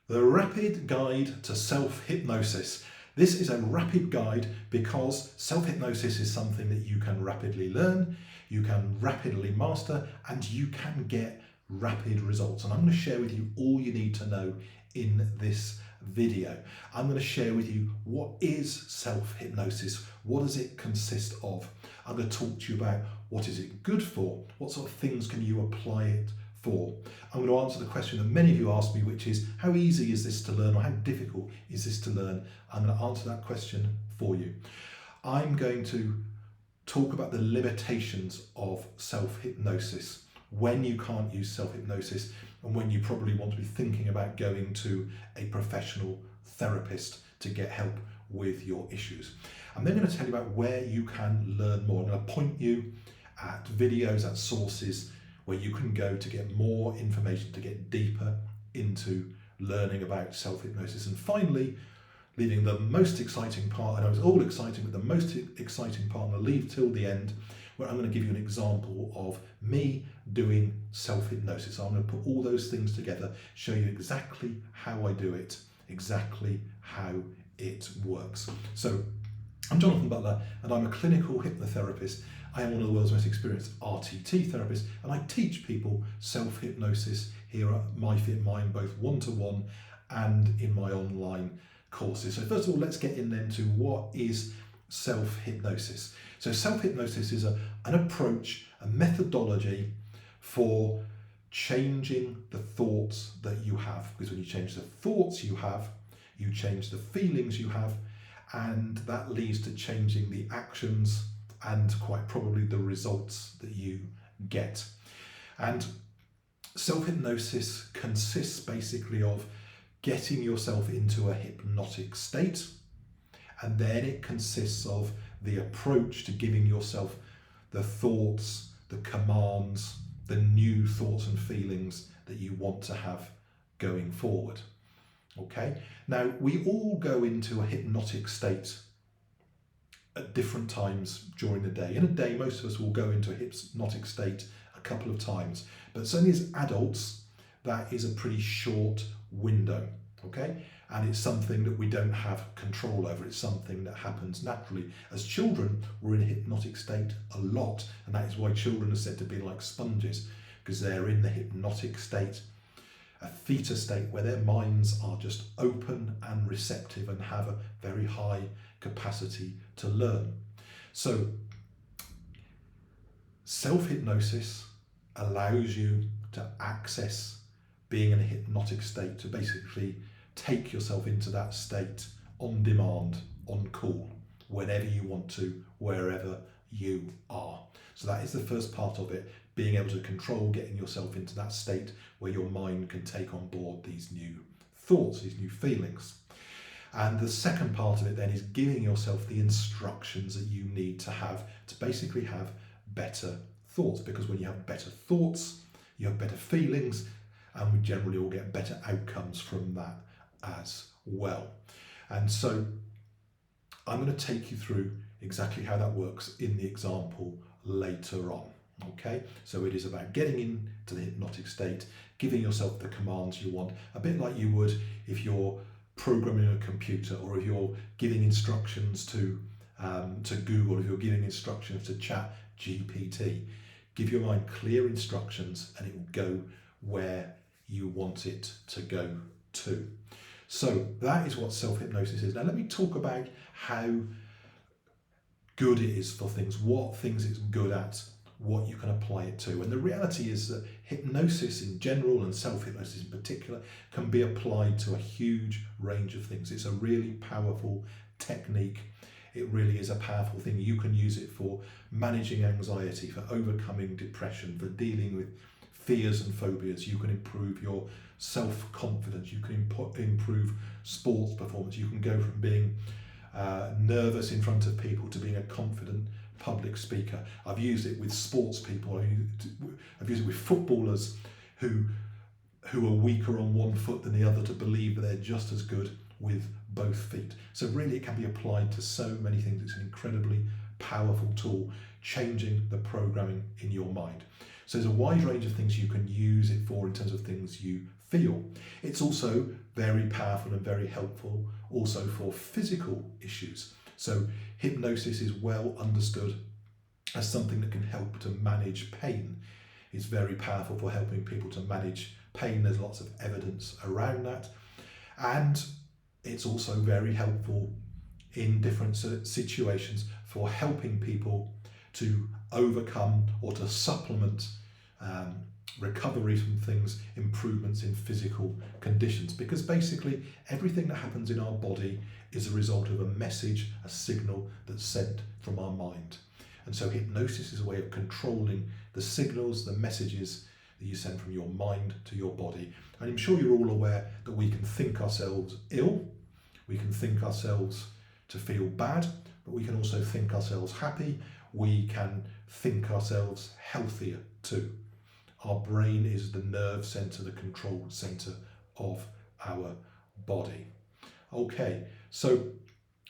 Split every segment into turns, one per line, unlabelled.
The Rapid Guide to Self-Hypnosis. This is a rapid guide because self-hypnosis is something that you can rapidly learn, you can rapidly master, and you can get rapid results. And I'm going to share with you all you need to know in this video. I'm going to share with you what is self-hypnosis, what does it consist of. I'm going to talk to you about what is it good for, what sort of things can you apply it for. I'm going to answer the question that many of you ask me, which is how easy is this to learn or how difficult is this to learn? I'm going to answer that question for you. I'm going to talk about the limitations of self-hypnosis, when you can't use self-hypnosis and when you probably want to be thinking about going to a professional therapist to get help with your issues. I'm then going to tell you about where you can learn more. I'm going to point you at videos, at sources where you can go to get more information, to get deeper into learning about self-hypnosis. And finally, leaving the most exciting part, I know it's all exciting, but the most exciting part I'm going to leave till the end, where I'm going to give you an example of me doing self-hypnosis. So I'm going to put all those things together, show you exactly how I do it, exactly how it works. So I'm Jonathan Butler and I'm a clinical hypnotherapist. I am one of the world's most experienced RTT therapists, and I teach people self-hypnosis here at MyFitMind, both one-to-one and in my online courses. So first of all, let's get in then to what is self-hypnosis. So self-hypnosis is an approach, a methodology for changing the thoughts that you have. Because when you change the thoughts you have, you change the feelings you have, and that leads to changing the actions and quite probably the results that you get. And self-hypnosis consists basically of getting yourself into a hypnotic state, and then it consists of the approach to giving yourself the thoughts, the commands, the new thoughts and feelings that you want to have going forward. Okay, now we all go into a hypnotic state at different times during the day. In a day, most of us will go into a hypnotic state a couple of times, but certainly as adults, that is a pretty short window, okay? And it's something that we don't have control over. It's something that happens naturally. As children, we're in a hypnotic state a lot, and that is why children are said to be like sponges, because they're in the hypnotic state, a theta state where their minds are just open and receptive and have a very high capacity to learn. So self-hypnosis allows you to access being in a hypnotic state, to basically take yourself into that state on demand, on call, whenever you want to, wherever you are. So that is the first part of it, being able to control getting yourself into that state where your mind can take on board these new thoughts, these new feelings. And the second part of it then is giving yourself the instructions that you need to have to basically have better thoughts, because when you have better thoughts, you have better feelings, and we generally all get better outcomes from that as well. And so I'm going to take you through exactly how that works in the example later on. Okay, so it is about getting into the hypnotic state, giving yourself the commands you want, a bit like you would if you're programming a computer, or if you're giving instructions to Google, if you're giving instructions to ChatGPT. Give your mind clear instructions and it will go where you want it to go to. So that is what self-hypnosis is. Now let me talk about how good it is for things, what things it's good at, what you can apply it to. And the reality is that hypnosis in general and self-hypnosis in particular can be applied to a huge range of things. It's a really powerful technique. It really is a powerful thing. You can use it for managing anxiety, for overcoming depression, for dealing with fears and phobias. You can improve your self-confidence. You can improve sports performance. You can go from being nervous in front of people to being a confident public speaker. I've used it with sports people. I've used it with footballers who are weaker on one foot than the other to believe that they're just as good with both feet. So really it can be applied to so many things. It's an incredibly powerful tool, changing the programming in your mind. So there's a wide range of things you can use it for in terms of things you feel. It's also very powerful and very helpful also for physical issues. So hypnosis is well understood as something that can help to manage pain. It's very powerful for helping people to manage pain. There's lots of evidence around that. And it's also very helpful in different situations for helping people to overcome or to supplement recovery from things, improvements in physical conditions, because basically everything that happens in our body is a result of a message, a signal that's sent from our mind. And so hypnosis is a way of controlling the signals, the messages that you send from your mind to your body. And I'm sure you're all aware that we can think ourselves ill, we can think ourselves to feel bad, but we can also think ourselves happy, we can think ourselves healthier too. Our brain is the nerve centre, the control centre of our body. Okay, so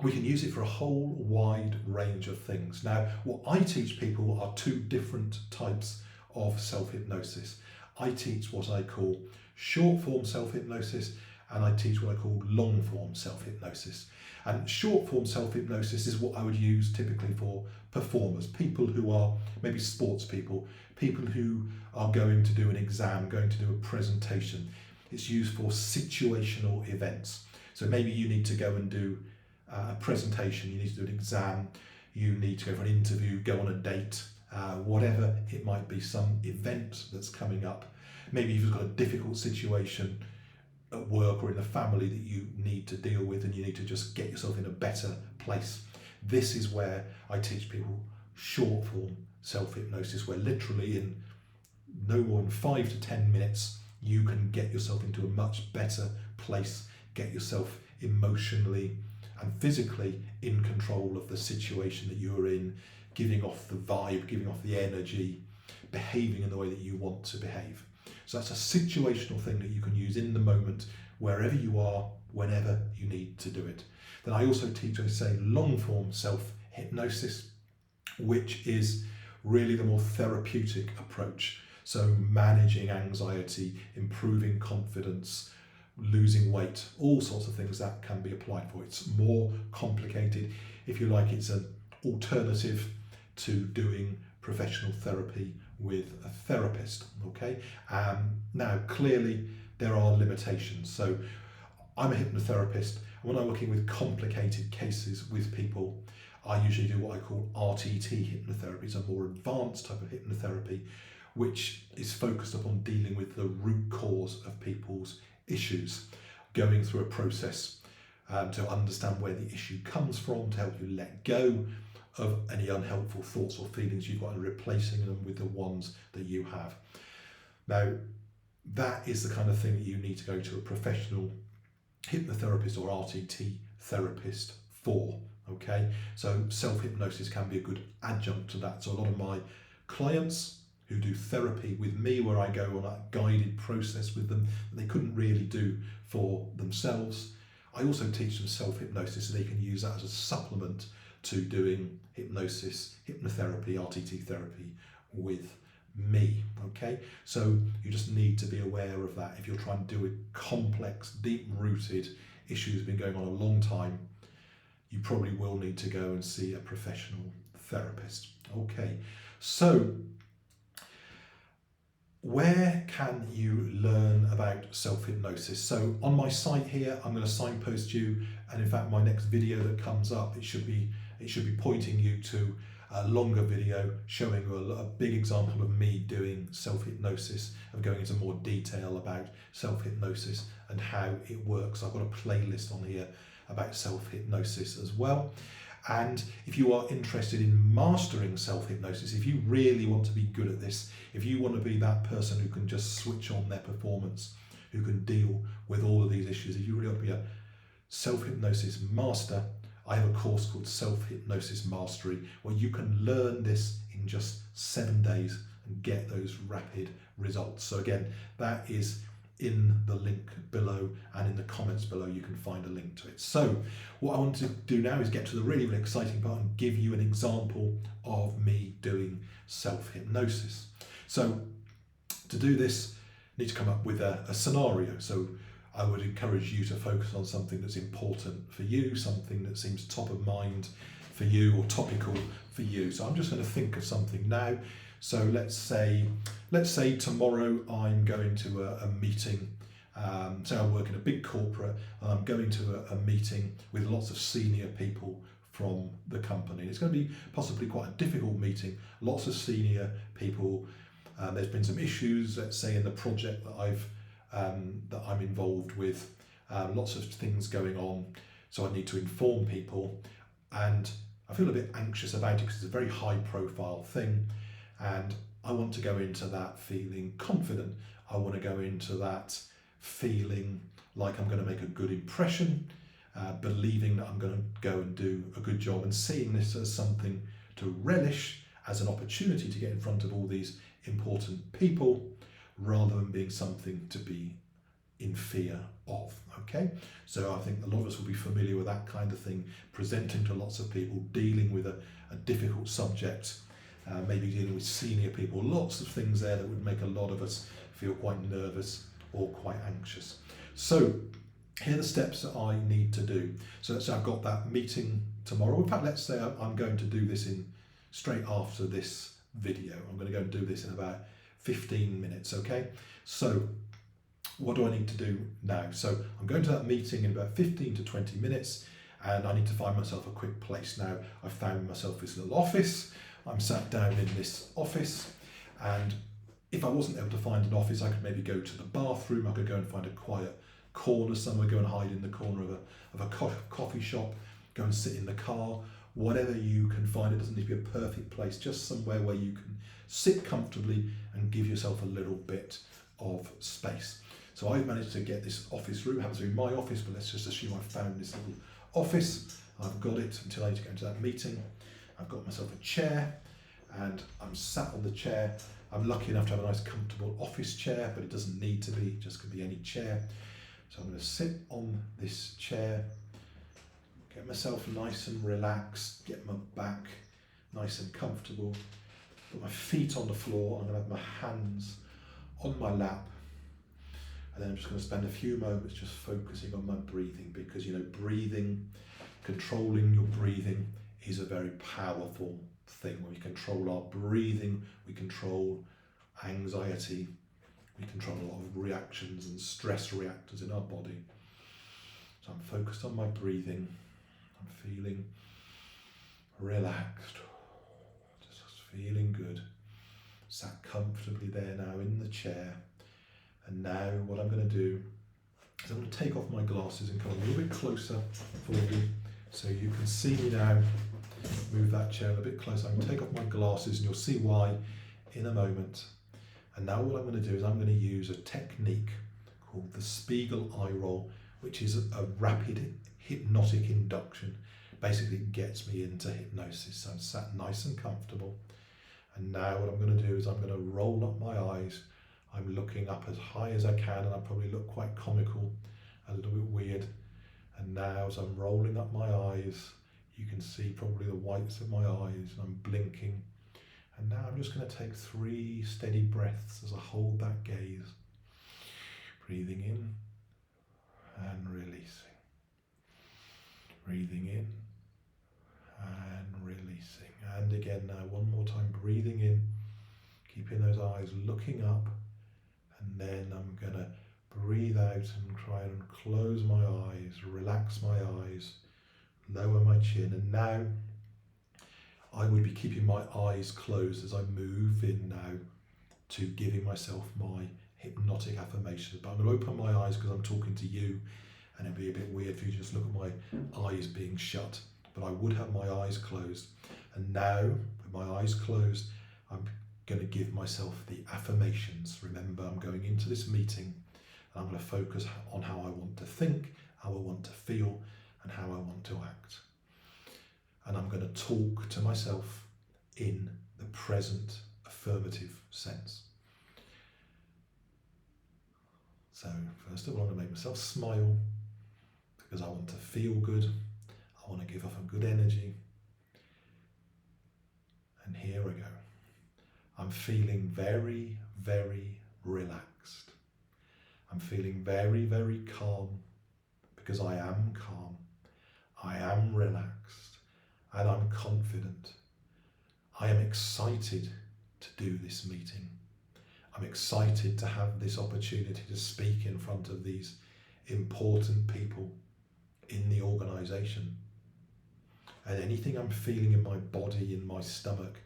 we can use it for a whole wide range of things. Now, what I teach people are two different types of self-hypnosis. I teach what I call short-form self-hypnosis, and I teach what I call long-form self-hypnosis. And short-form self-hypnosis is what I would use typically for performers, people who are maybe sports people, people who are going to do an exam, going to do a presentation. It's used for situational events. So maybe you need to go and do a presentation, you need to do an exam, you need to go for an interview, go on a date, whatever it might be, some event that's coming up. Maybe you've got a difficult situation at work or in the family that you need to deal with, and you need to just get yourself in a better place. This is where I teach people short form self-hypnosis, where literally in no more than 5 to 10 minutes you can get yourself into a much better place, get yourself emotionally and physically in control of the situation that you're in, giving off the vibe, giving off the energy, behaving in the way that you want to behave. So that's a situational thing that you can use in the moment, wherever you are, whenever you need to do it. Then I also teach, I say, long form self-hypnosis, which is really the more therapeutic approach. So managing anxiety, improving confidence, losing weight, all sorts of things that can be applied for. It's more complicated. If you like, it's an alternative to doing professional therapy with a therapist, okay? Now, clearly there are limitations. So I'm a hypnotherapist, and when I'm working with complicated cases with people, I usually do what I call RTT hypnotherapy. It's a more advanced type of hypnotherapy, which is focused upon dealing with the root cause of people's issues, going through a process to understand where the issue comes from, to help you let go of any unhelpful thoughts or feelings you've got and replacing them with the ones that you have. Now, that is the kind of thing that you need to go to a professional hypnotherapist or RTT therapist for, okay? So self-hypnosis can be a good adjunct to that. So a lot of my clients who do therapy with me, where I go on a guided process with them that they couldn't really do for themselves, I also teach them self-hypnosis so they can use that as a supplement to doing hypnosis, hypnotherapy, RTT therapy with me, okay? So you just need to be aware of that. If you're trying to deal with complex, deep-rooted issues that have been going on a long time, you probably will need to go and see a professional therapist. Okay, so where can you learn about self-hypnosis? So on my site here, I'm going to signpost you, and in fact my next video that comes up, it should be pointing you to a longer video showing you a big example of me doing self-hypnosis, of going into more detail about self-hypnosis and how it works. I've got a playlist on here about self-hypnosis as well. And if you are interested in mastering self-hypnosis, if you really want to be good at this, if you want to be that person who can just switch on their performance, who can deal with all of these issues, if you really want to be a self-hypnosis master, I have a course called Self Hypnosis Mastery, where you can learn this in just 7 days and get those rapid results. So again, that is in the link below, and in the comments below you can find a link to it. So what I want to do now is get to the really, really exciting part and give you an example of me doing self-hypnosis. So to do this, I need to come up with a scenario. So I would encourage you to focus on something that's important for you, something that seems top of mind for you or topical for you. So I'm just going to think of something now. So let's say tomorrow I'm going to a meeting. Say I work in a big corporate and I'm going to a meeting with lots of senior people from the company. It's going to be possibly quite a difficult meeting, lots of senior people. There's been some issues, let's say, in the project that I'm involved with, lots of things going on, so I need to inform people, and I feel a bit anxious about it because it's a very high profile thing, and I want to go into that feeling confident. I want to go into that feeling like I'm going to make a good impression, believing that I'm going to go and do a good job, and seeing this as something to relish, as an opportunity to get in front of all these important people, rather than being something to be in fear of. Okay, so I think a lot of us will be familiar with that kind of thing, presenting to lots of people, dealing with a difficult subject, maybe dealing with senior people, lots of things there that would make a lot of us feel quite nervous or quite anxious. So here are the steps that I need to do. So let's say I've got that meeting tomorrow. In fact, let's say I'm going to do this in straight after this video. I'm going to go and do this in about 15 minutes, okay? So what do I need to do now? So I'm going to that meeting in about 15 to 20 minutes, and I need to find myself a quick place. Now, I've found myself this little office. I'm sat down in this office, and if I wasn't able to find an office, I could maybe go to the bathroom. I could go and find a quiet corner somewhere, go and hide in the corner of a coffee shop, go and sit in the car. Whatever you can find, it doesn't need to be a perfect place, just somewhere where you can sit comfortably and give yourself a little bit of space. So I've managed to get this office room. It happens to be my office, but let's just assume I've found this little office. I've got it until I need to go into that meeting. I've got myself a chair and I'm sat on the chair. I'm lucky enough to have a nice comfortable office chair, but it doesn't need to be, it just could be any chair. So I'm going to sit on this chair, get myself nice and relaxed, get my back nice and comfortable, put my feet on the floor. I'm going to have my hands on my lap, and then I'm just going to spend a few moments just focusing on my breathing, because breathing, controlling your breathing is a very powerful thing. When we control our breathing, we control anxiety, we control a lot of reactions and stress reactors in our body. So I'm focused on my breathing. I'm feeling relaxed, just feeling good. Sat comfortably there now in the chair. And now what I'm going to do is I'm going to take off my glasses and come a little bit closer for you so you can see me now. Move that chair a bit closer. I'm going to take off my glasses and you'll see why in a moment. And now what I'm going to do is I'm going to use a technique called the Spiegel eye roll, which is a rapid hypnotic induction. Basically it gets me into hypnosis. So I'm sat nice and comfortable. And now what I'm going to do is I'm going to roll up my eyes. I'm looking up as high as I can, and I probably look quite comical, a little bit weird. And now as I'm rolling up my eyes, you can see probably the whites of my eyes, and I'm blinking. And now I'm just going to take 3 steady breaths as I hold that gaze. Breathing in and releasing. Breathing in and releasing. And again now, one more time, breathing in, keeping those eyes looking up. And then I'm going to breathe out and try and close my eyes, relax my eyes, lower my chin. And now I would be keeping my eyes closed as I move in now to giving myself my hypnotic affirmations. But I'm going to open my eyes because I'm talking to you, and it'd be a bit weird for you to just look at my eyes being shut. But I would have my eyes closed. And now, with my eyes closed, I'm going to give myself the affirmations. Remember, I'm going into this meeting and I'm going to focus on how I want to think, how I want to feel, and how I want to act. And I'm going to talk to myself in the present affirmative sense. So first of all, I'm going to make myself smile because I want to feel good. I want to give off a good energy. And here I go. I'm feeling very, very relaxed. I'm I'm feeling very, very calm, because I am calm. I am relaxed, and I'm confident. I am excited to do this meeting. I'm excited to have this opportunity to speak in front of these important people in the organisation. And anything I'm feeling in my body, in my stomach,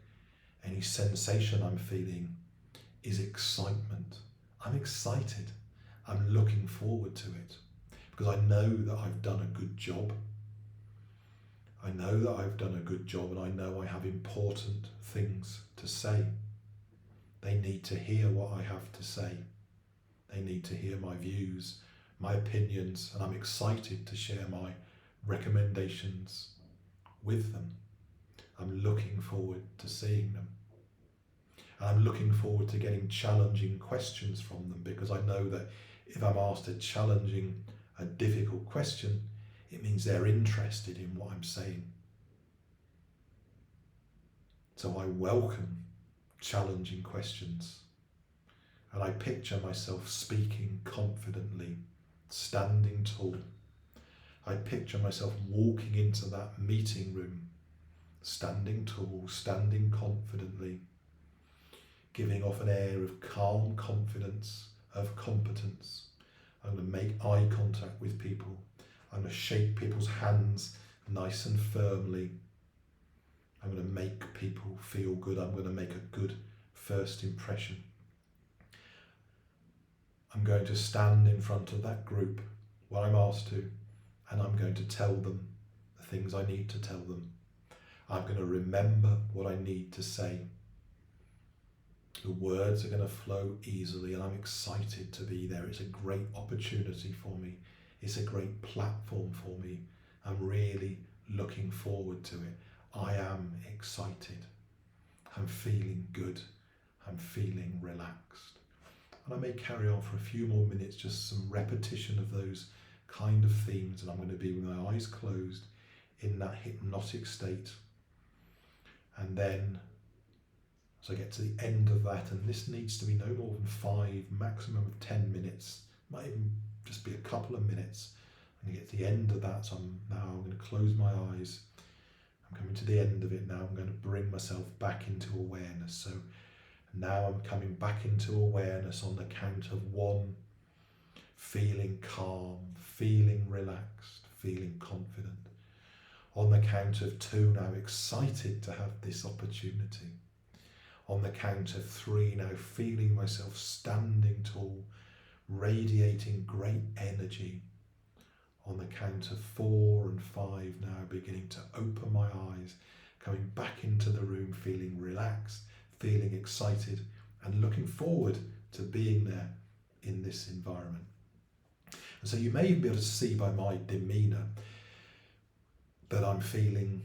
any sensation I'm feeling is excitement. I'm excited. I'm looking forward to it because I know that I've done a good job. I know that I've done a good job, and I know I have important things to say. They need to hear what I have to say. They need to hear my views, my opinions, and I'm excited to share my recommendations with them. I'm looking forward to seeing them. And I'm looking forward to getting challenging questions from them, because I know that if I'm asked a challenging, a difficult question, it means they're interested in what I'm saying. So I welcome challenging questions, and I picture myself speaking confidently, standing tall. I picture myself walking into that meeting room, standing tall, standing confidently, giving off an air of calm confidence, of competence. I'm going to make eye contact with people. I'm going to shake people's hands nice and firmly. I'm going to make people feel good. I'm going to make a good first impression. I'm going to stand in front of that group when I'm asked to, and I'm going to tell them the things I need to tell them. I'm going to remember what I need to say. The words are going to flow easily, and I'm excited to be there. It's a great opportunity for me. It's a great platform for me. I'm really looking forward to it. I am excited. I'm feeling good. I'm feeling relaxed. And I may carry on for a few more minutes, just some repetition of those kind of themes, and I'm going to be with my eyes closed in that hypnotic state. And then as I get to the end of that, and this needs to be no more than 5, maximum of 10 minutes, might even just be a couple of minutes. I'm going to get to the end of that, so I'm going to close my eyes. I'm coming to the end of it now. I'm going to bring myself back into awareness. So now I'm coming back into awareness on the count of 1, feeling calm, feeling relaxed, feeling confident. On the count of 2, now excited to have this opportunity. On the count of 3, now feeling myself standing tall, radiating great energy. On the count of 4 and 5, now beginning to open my eyes, coming back into the room, feeling relaxed, feeling excited, and looking forward to being there in this environment. And so you may be able to see by my demeanour that I'm feeling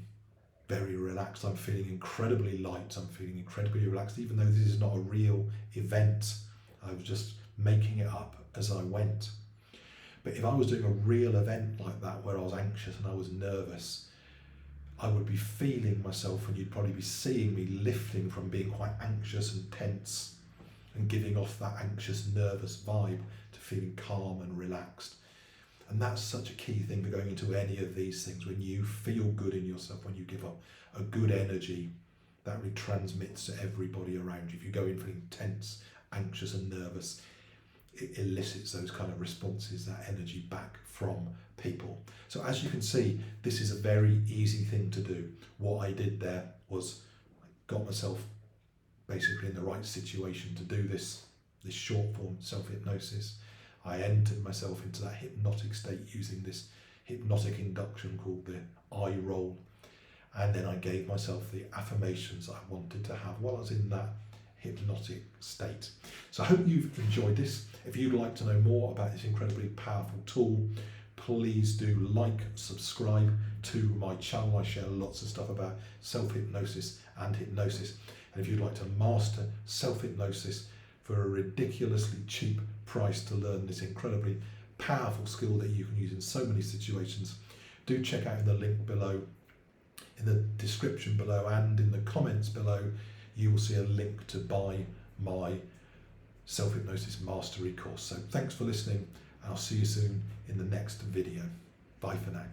very relaxed. I'm feeling incredibly light. I'm feeling incredibly relaxed, even though this is not a real event. I was just making it up as I went. But if I was doing a real event like that, where I was anxious and I was nervous, I would be feeling myself, and you'd probably be seeing me lifting from being quite anxious and tense and giving off that anxious, nervous vibe to feeling calm and relaxed. And that's such a key thing for going into any of these things. When you feel good in yourself, when you give up a good energy, that really transmits to everybody around you. If you go in feeling tense, anxious and nervous, it elicits those kind of responses, that energy back from people. So as you can see, this is a very easy thing to do. What I did there was I got myself basically in the right situation to do this short form self-hypnosis. I entered myself into that hypnotic state using this hypnotic induction called the eye roll. And then I gave myself the affirmations I wanted to have while I was in that hypnotic state. So I hope you've enjoyed this. If you'd like to know more about this incredibly powerful tool, please do like, subscribe to my channel. I share lots of stuff about self-hypnosis and hypnosis. And if you'd like to master self-hypnosis for a ridiculously cheap price to learn this incredibly powerful skill that you can use in so many situations, do check out the link below, in the description below, and in the comments below. You will see a link to buy my Self Hypnosis Mastery Course. So thanks for listening, and I'll see you soon in the next video. Bye for now.